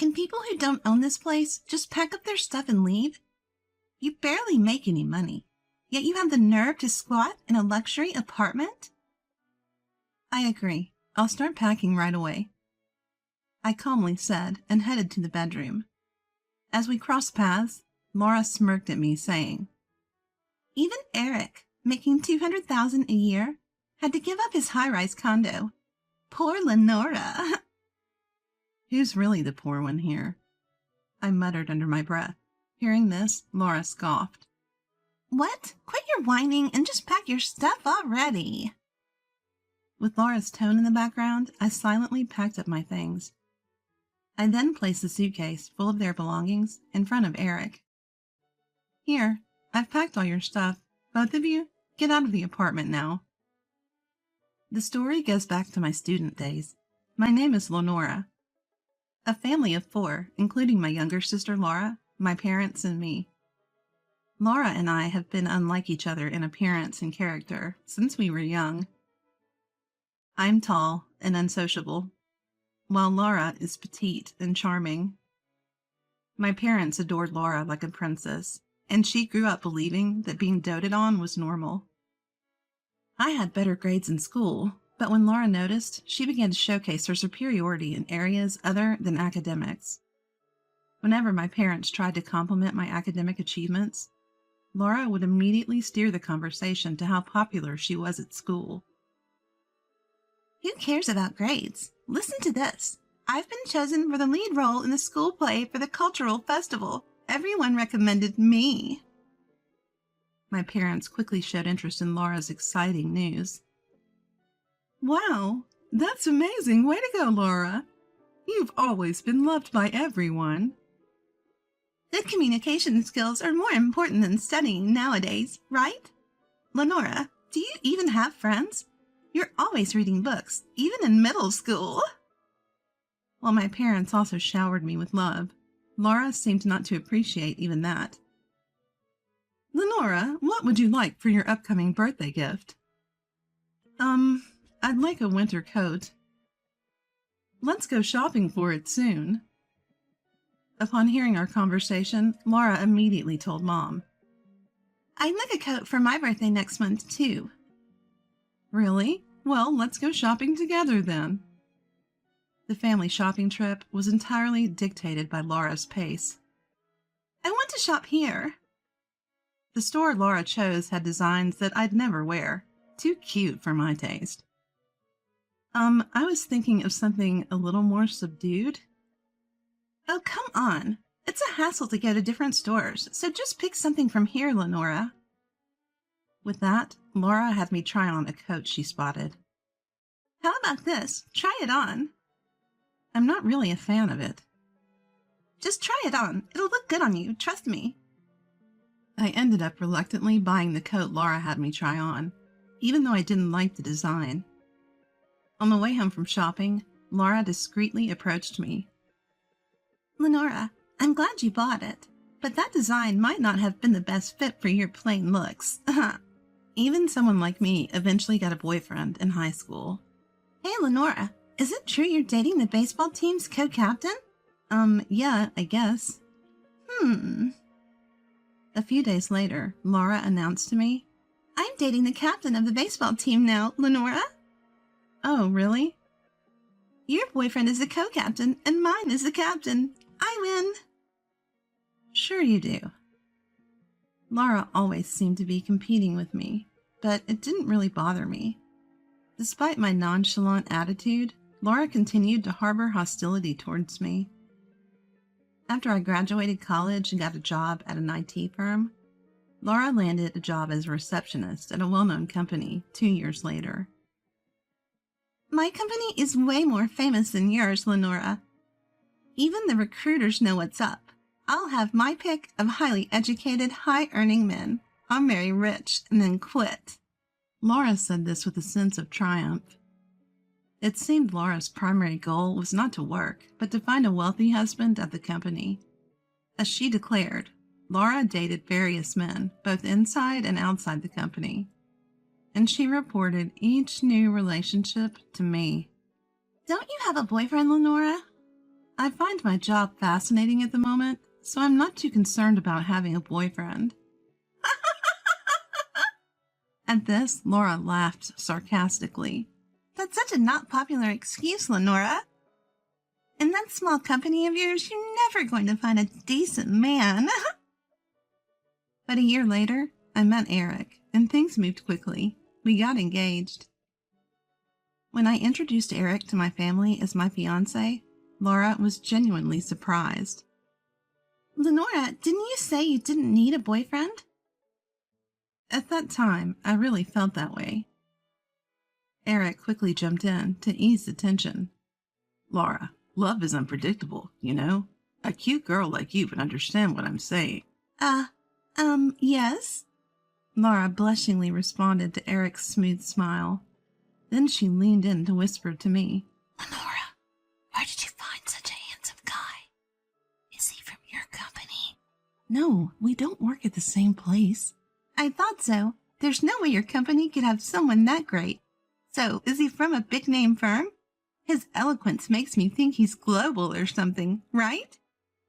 Can people who don't own this place just pack up their stuff and leave? You barely make any money, yet you have the nerve to squat in a luxury apartment? I agree. I'll start packing right away, I calmly said and headed to the bedroom. As we crossed paths, Laura smirked at me, saying, "Even Eric, making $200,000 a year, had to give up his high-rise condo. Poor Lenora." Who's really the poor one here? I muttered under my breath. Hearing this, Laura scoffed. "What? Quit your whining and just pack your stuff already." With Laura's tone in the background, I silently packed up my things. I then placed the suitcase full of their belongings in front of Eric. "Here, I've packed all your stuff. Both of you, get out of the apartment now." The story goes back to my student days. My name is Lenora. A family of 4, including my younger sister Laura, my parents, and me. Laura and I have been unlike each other in appearance and character since we were young. I'm tall and unsociable, while Laura is petite and charming. My parents adored Laura like a princess, and she grew up believing that being doted on was normal. I had better grades in school, but when Laura noticed, she began to showcase her superiority in areas other than academics. Whenever my parents tried to compliment my academic achievements, Laura would immediately steer the conversation to how popular she was at school. "Who cares about grades? Listen to this. I've been chosen for the lead role in the school play for the cultural festival. Everyone recommended me." My parents quickly showed interest in Laura's exciting news. "Wow, that's amazing. Way to go, Laura. You've always been loved by everyone." "Good communication skills are more important than studying nowadays, right? Lenora, do you even have friends? You're always reading books, even in middle school." While my parents also showered me with love, Laura seemed not to appreciate even that. "Lenora, what would you like for your upcoming birthday gift?" I'd like a winter coat." "Let's go shopping for it soon." Upon hearing our conversation, Laura immediately told Mom. "I'd like a coat for my birthday next month, too." "Really? Well, let's go shopping together then." The family shopping trip was entirely dictated by Laura's pace. "I want to shop here." The store Laura chose had designs that I'd never wear. Too cute for my taste. I was thinking of something a little more subdued." "Oh, come on. It's a hassle to go to different stores, so just pick something from here, Lenora." With that, Laura had me try on a coat she spotted. "How about this? Try it on." I'm not really a fan of it. "Just try it on. It'll look good on you, trust me." I ended up reluctantly buying the coat Laura had me try on, even though I didn't like the design. On the way home from shopping, Laura discreetly approached me. "Lenora, I'm glad you bought it, but that design might not have been the best fit for your plain looks." Even someone like me eventually got a boyfriend in high school. "Hey, Lenora, is it true you're dating the baseball team's co-captain?" Yeah, I guess." A few days later, Laura announced to me, "I'm dating the captain of the baseball team now, Lenora." "Oh, really?" "Your boyfriend is the co-captain, and mine is the captain. I win." "Sure you do." Laura always seemed to be competing with me, but it didn't really bother me. Despite my nonchalant attitude, Laura continued to harbor hostility towards me. After I graduated college and got a job at an IT firm, Laura landed a job as a receptionist at a well-known company 2 years later. "My company is way more famous than yours, Lenora. Even the recruiters know what's up. I'll have my pick of highly educated, high-earning men. I'll marry rich and then quit." Laura said this with a sense of triumph. It seemed Laura's primary goal was not to work, but to find a wealthy husband at the company. As she declared, Laura dated various men, both inside and outside the company, and she reported each new relationship to me. "Don't you have a boyfriend, Lenora?" I find my job fascinating at the moment, so I'm not too concerned about having a boyfriend. At this, Laura laughed sarcastically. That's such a not popular excuse, Lenora. In that small company of yours, you're never going to find a decent man. But a year later, I met Eric, and things moved quickly. We got engaged. When I introduced Eric to my family as my fiancé, Laura was genuinely surprised. Lenora, didn't you say you didn't need a boyfriend? At that time, I really felt that way. Eric quickly jumped in to ease the tension. Laura, love is unpredictable, you know? A cute girl like you would understand what I'm saying. Yes? Laura blushingly responded to Eric's smooth smile. Then she leaned in to whisper to me, Lenora, where did you find such a handsome guy? Is he from your company? No, we don't work at the same place. I thought so. There's no way your company could have someone that great. So, is he from a big-name firm? His eloquence makes me think he's global or something, right?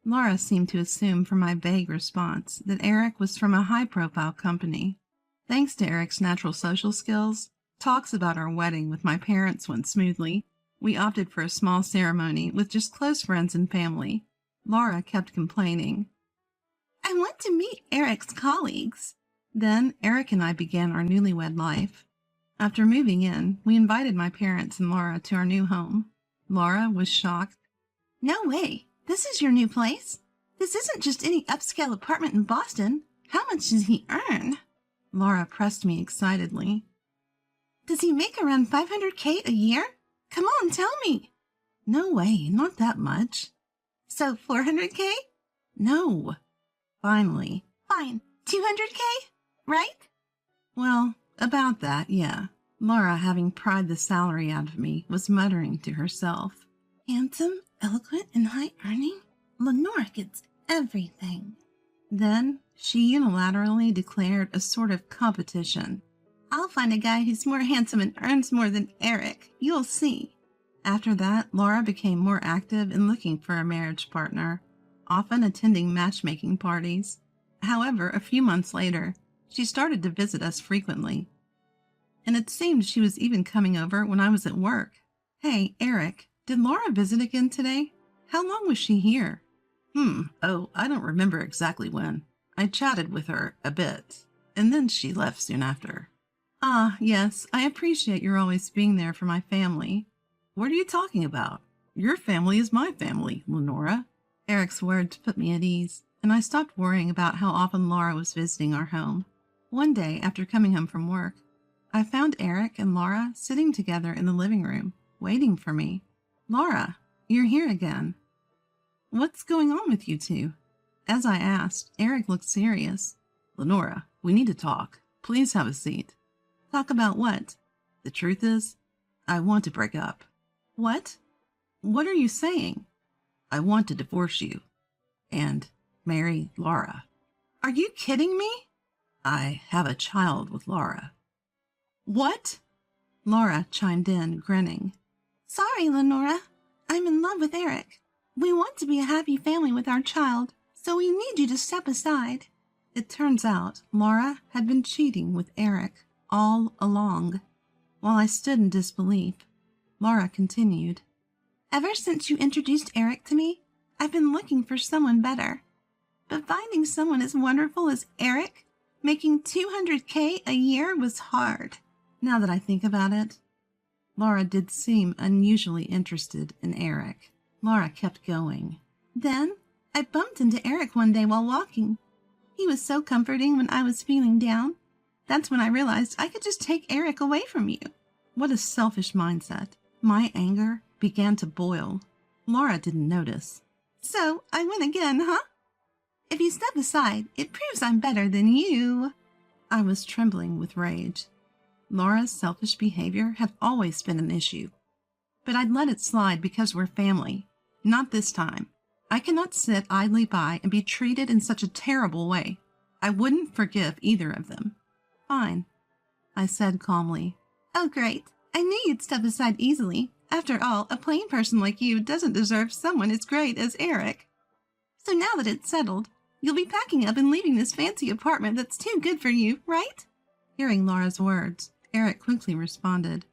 Laura seemed to assume from my vague response that Eric was from a high-profile company. Thanks to Eric's natural social skills, talks about our wedding with my parents went smoothly. We opted for a small ceremony with just close friends and family. Laura kept complaining. I want to meet Eric's colleagues. Then Eric and I began our newlywed life. After moving in, we invited my parents and Laura to our new home. Laura was shocked. No way! This is your new place? This isn't just any upscale apartment in Boston. How much does he earn? Laura pressed me excitedly. Does he make around $500K a year? Come on, tell me. No way, not that much. So $400K? No. Finally. Fine, $200K? Right? Well, about that, yeah. Laura, having pried the salary out of me, was muttering to herself. Handsome, eloquent, and high-earning? Lenora gets everything. Then she unilaterally declared a sort of competition. I'll find a guy who's more handsome and earns more than Eric. You'll see. After that, Laura became more active in looking for a marriage partner, often attending matchmaking parties. However, a few months later, she started to visit us frequently. And it seemed she was even coming over when I was at work. Hey, Eric, did Laura visit again today? How long was she here? Oh, I don't remember exactly when. I chatted with her a bit, and then she left soon after. Ah, yes, I appreciate your always being there for my family. What are you talking about? Your family is my family, Lenora. Eric's words put me at ease, and I stopped worrying about how often Laura was visiting our home. One day, after coming home from work, I found Eric and Laura sitting together in the living room, waiting for me. Laura, you're here again. What's going on with you two? As I asked, Eric looked serious. Lenora, we need to talk. Please have a seat. Talk about what? The truth is, I want to break up. What? What are you saying? I want to divorce you and marry Laura. Are you kidding me? I have a child with Laura. What? Laura chimed in, grinning. Sorry, Lenora. I'm in love with Eric. We want to be a happy family with our child, so we need you to step aside. It turns out Laura had been cheating with Eric all along. While I stood in disbelief, Laura continued. Ever since you introduced Eric to me, I've been looking for someone better. But finding someone as wonderful as Eric, making $200K a year, was hard. Now that I think about it, Laura did seem unusually interested in Eric. Laura kept going. Then I bumped into Eric one day while walking. He was so comforting when I was feeling down. That's when I realized I could just take Eric away from you. What a selfish mindset. My anger began to boil. Laura didn't notice. So I went again, huh? If you step aside, it proves I'm better than you. I was trembling with rage. Laura's selfish behavior had always been an issue, but I'd let it slide because we're family. Not this time. I cannot sit idly by and be treated in such a terrible way. I wouldn't forgive either of them. Fine, I said calmly. Oh, great. I knew you'd step aside easily. After all, a plain person like you doesn't deserve someone as great as Eric. So now that it's settled, you'll be packing up and leaving this fancy apartment that's too good for you, right? Hearing Laura's words, Eric quickly responded,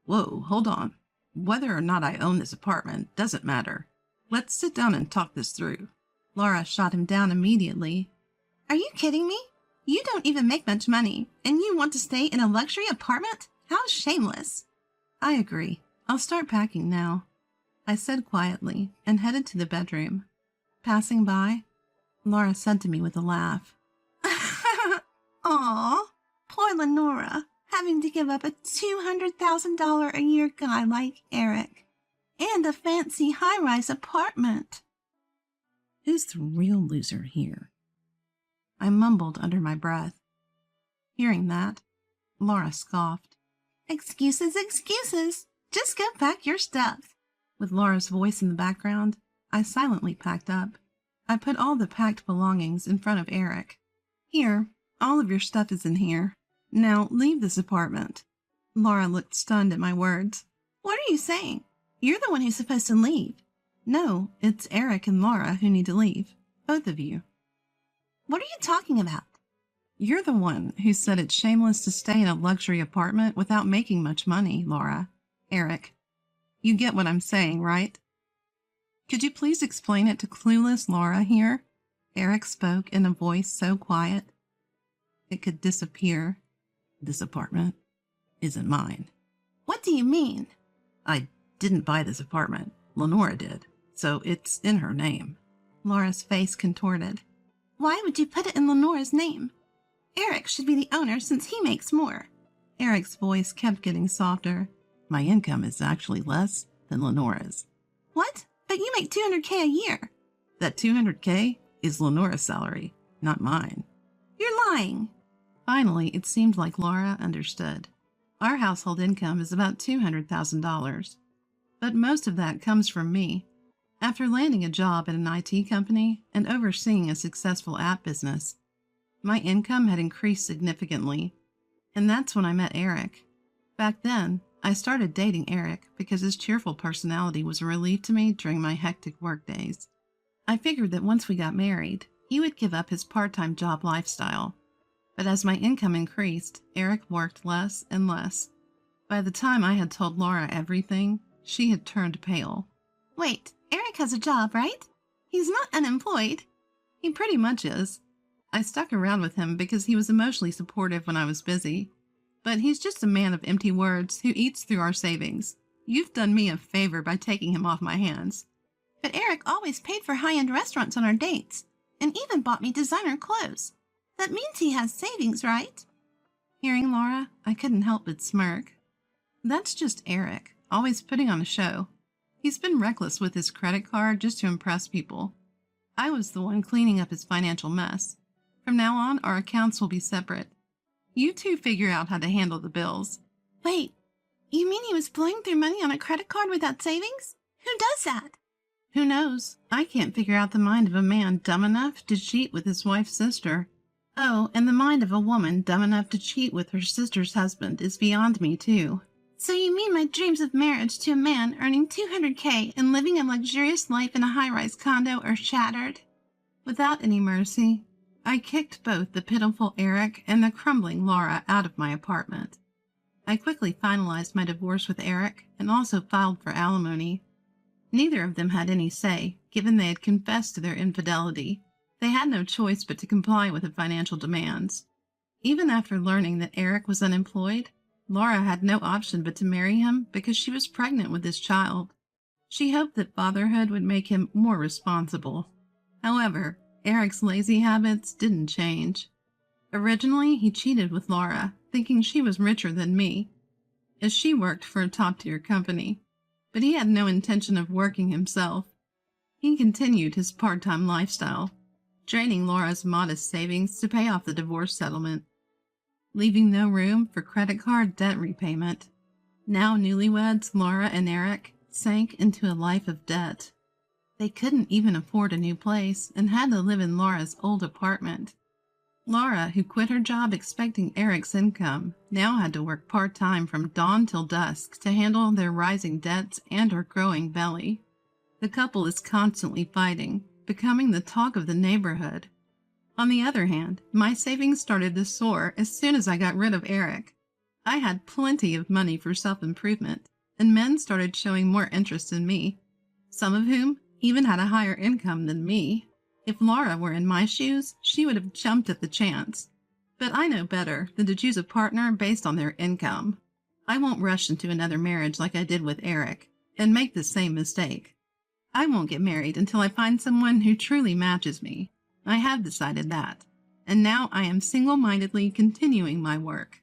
"Whoa, hold on. Whether or not I own this apartment doesn't matter. Let's sit down and talk this through." Laura shot him down immediately. "Are you kidding me? You don't even make much money, and you want to stay in a luxury apartment? How shameless." "I agree. I'll start packing now," I said quietly and headed to the bedroom. Passing by, Laura said to me with a laugh, "Aw, poor Lenora, having to give up a $200,000 a year guy like Eric, and a fancy high-rise apartment." "Who's the real loser here?" I mumbled under my breath. Hearing that, Laura scoffed. "Excuses, excuses. Just go pack your stuff." With Laura's voice in the background, I silently packed up. I put all the packed belongings in front of Eric. "Here, all of your stuff is in here. Now leave this apartment." Laura looked stunned at my words. "What are you saying? You're the one who's supposed to leave." "No, it's Eric and Laura who need to leave. Both of you." "What are you talking about?" "You're the one who said it's shameless to stay in a luxury apartment without making much money, Laura. Eric, you get what I'm saying, right?" "Could you please explain it to clueless Laura here?" Eric spoke in a voice so quiet it could disappear. "This apartment isn't mine." "What do you mean?" "I didn't buy this apartment. Lenora did, so it's in her name." Laura's face contorted. "Why would you put it in Lenora's name? Eric should be the owner since he makes more." Eric's voice kept getting softer. "My income is actually less than Lenora's." "What? But you make $200K a year." "That $200K is Lenora's salary, not mine." "You're lying." Finally, it seemed like Laura understood. Our household income is about $200,000, but most of that comes from me. After landing a job at an IT company and overseeing a successful app business, my income had increased significantly, and that's when I met Eric. Back then, I started dating Eric because his cheerful personality was a relief to me during my hectic workdays. I figured that once we got married, he would give up his part-time job lifestyle. But as my income increased, Eric worked less and less. By the time I had told Laura everything, she had turned pale. "Wait, Eric has a job, right? He's not unemployed." "He pretty much is. I stuck around with him because he was emotionally supportive when I was busy. But he's just a man of empty words who eats through our savings. You've done me a favor by taking him off my hands." "But Eric always paid for high-end restaurants on our dates, and even bought me designer clothes. That means he has savings, right?" Hearing Laura, I couldn't help but smirk. "That's just Eric, always putting on a show. He's been reckless with his credit card just to impress people. I was the one cleaning up his financial mess. From now on, our accounts will be separate. You two figure out how to handle the bills." "Wait, you mean he was blowing through money on a credit card without savings? Who does that?" "Who knows? I can't figure out the mind of a man dumb enough to cheat with his wife's sister. Oh, and the mind of a woman dumb enough to cheat with her sister's husband is beyond me, too." "So you mean my dreams of marriage to a man earning $200K and living a luxurious life in a high-rise condo are shattered?" Without any mercy, I kicked both the pitiful Eric and the crumbling Laura out of my apartment. I quickly finalized my divorce with Eric and also filed for alimony. Neither of them had any say, given they had confessed to their infidelity. They had no choice but to comply with the financial demands. Even after learning that Eric was unemployed, Laura had no option but to marry him because she was pregnant with his child. She hoped that fatherhood would make him more responsible. However, Eric's lazy habits didn't change. Originally, he cheated with Laura, thinking she was richer than me, as she worked for a top-tier company. But he had no intention of working himself. He continued his part-time lifestyle, draining Laura's modest savings to pay off the divorce settlement, leaving no room for credit card debt repayment. Now newlyweds, Laura and Eric sank into a life of debt. They couldn't even afford a new place and had to live in Laura's old apartment. Laura, who quit her job expecting Eric's income, now had to work part-time from dawn till dusk to handle their rising debts and her growing belly. The couple is constantly fighting, becoming the talk of the neighborhood. On the other hand, my savings started to soar as soon as I got rid of Eric. I had plenty of money for self-improvement, and men started showing more interest in me, some of whom even had a higher income than me. If Laura were in my shoes, she would have jumped at the chance. But I know better than to choose a partner based on their income. I won't rush into another marriage like I did with Eric, and make the same mistake. I won't get married until I find someone who truly matches me. I have decided that, and now I am single-mindedly continuing my work.